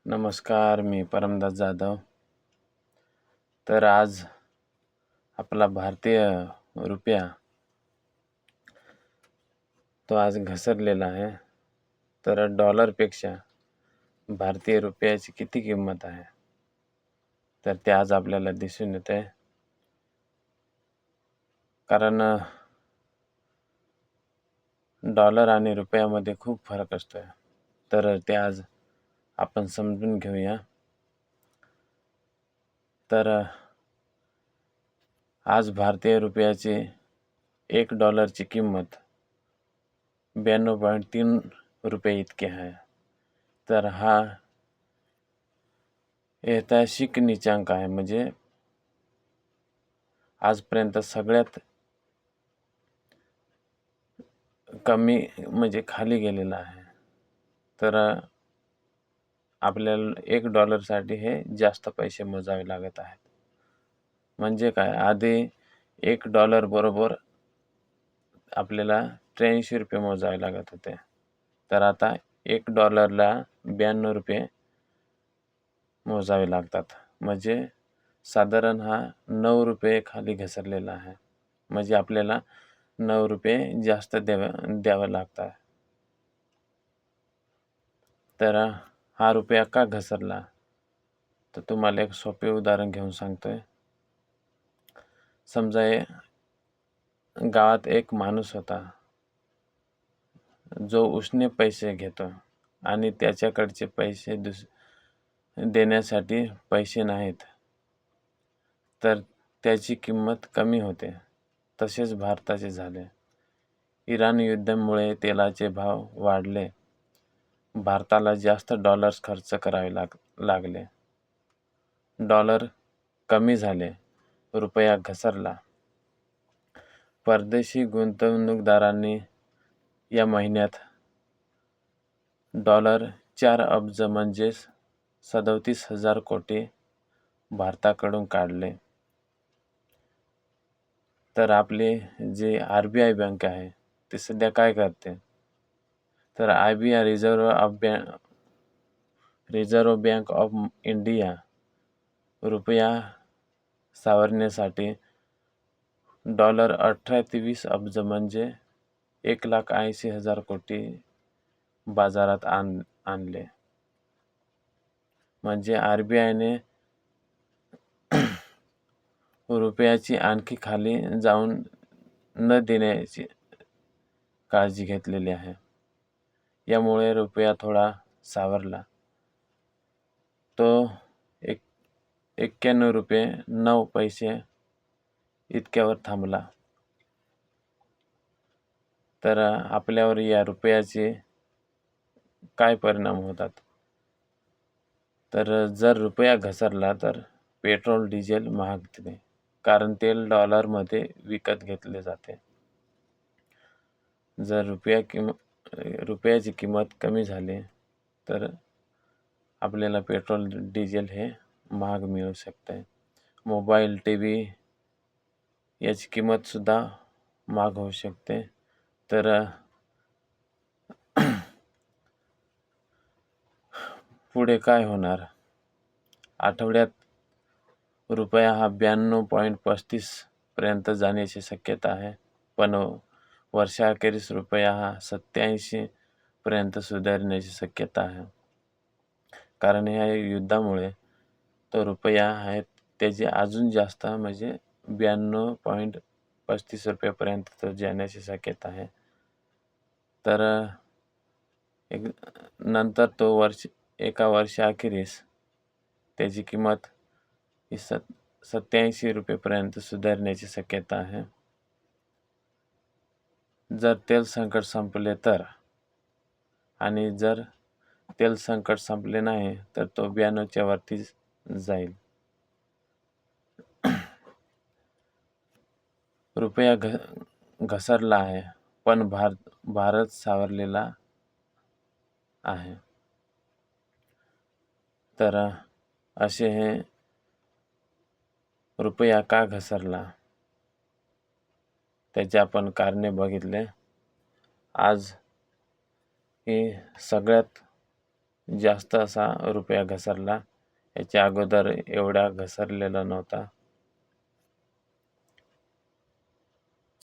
नमस्कार, मी परमदास जाधव. तर आज आपला भारतीय रुपया तो आज घसरलेला आहे. तर डॉलरपेक्षा भारतीय रुपयाची किती किंमत आहे, तर ते आज आपल्याला दिसून येते. कारण डॉलर आणि रुपयामध्ये खूप फरक असतो. तर ते आज आपण समजून घेऊया. तर आज भारतीय रुपयाची $1 किंमत 92.3 रुपये इतकी आहे. तर हा ऐतिहासिक नीचांक आहे, म्हणजे आजपर्यंत सगळ्यात कमी म्हणजे खाली गेलेला आहे. तर आपल्याला $1साठी हे जास्त पैसे मोजावे लागत आहेत. म्हणजे काय, आधी $1 बरोबर आपल्याला ₹83 मोजावे लागत होते. तर आता $1ला 92 रुपये मोजावे लागतात. म्हणजे साधारण हा 9 रुपये खाली घसरलेला आहे. म्हणजे आपल्याला 9 रुपये जास्त द्यावं लागतात. तर हा रुपया का घसरला, तर तुम्हाला एक सोपे उदाहरण घेऊन सांगतोय. समजा गावात एक माणूस होता, जो उसने पैसे घेतो आणि त्याच्याकडचे पैसे देण्यासाठी पैसे नाहीत, तर त्याची किंमत कमी होते. तसेच भारताचे झाले. इराण युद्धामुळे तेलाचे भाव वाढले. भारताला जास्त डॉलर्स खर्च करावे लागले. डॉलर कमी झाले, रुपया घसरला. परदेशी गुंतवणूकदारांनी या महिन्यात $4 अब्ज म्हणजे 37,000 कोटी भारताकडून काढले. तर आपले जे RBI बँक आहे, ते सध्या काय करते, तर RBI reserve bank of India रुपया सावरण्यासाठी $28 अब्ज म्हणजे 1,80,000 कोटी बाजारात आणले. म्हणजे RBIने रुपयाची आणखी खाली जाऊन न देण्याची काळजी घेतलेली आहे. यामुळे रुपया थोडा सावरला. तो 91.09 इतक्यावर थांबला. तर आपल्यावर या रुपयाचे काय परिणाम होतात, तर जर रुपया घसरला तर पेट्रोल डिझेल महागते, कारण तेल डॉलरमध्ये विकत घेतले जाते. जर रुपयाची किंमत कमी झाली तर आपल्याला पेट्रोल डिझेल हे महाग मिळू शकते. मोबाईल, TV याची किंमतसुद्धा महाग होऊ शकते. तर पुढे काय होणार, आठवड्यात रुपया हा 92.35 पर्यंत जाण्याची शक्यता आहे. पण वर्षाअखेरीस रुपया हा 87 पर्यंत सुधारण्याची शक्यता आहे. कारण या युद्धामुळे तो रुपया आहे त्याची अजून जास्त म्हणजे 92.35 रुपयापर्यंत तो जाण्याची शक्यता आहे. तर नंतर तो एका वर्षाअखेरीस त्याची किंमत ही 87 रुपयेपर्यंत सुधारण्याची शक्यता आहे. जर तेल संकट संपले तर, आणि जर तेल संकट संपले नाही तर तो 92च्या वरती जाईल. रुपया घसरला आहे, पण भारत सावरलेला आहे. तर असे हे रुपया का घसरला, त्याचे आपण कारणे बघितले. आज ही सगळ्यात जास्त असा रुपया घसरला. याच्या अगोदर एवढा घसरलेला नव्हता.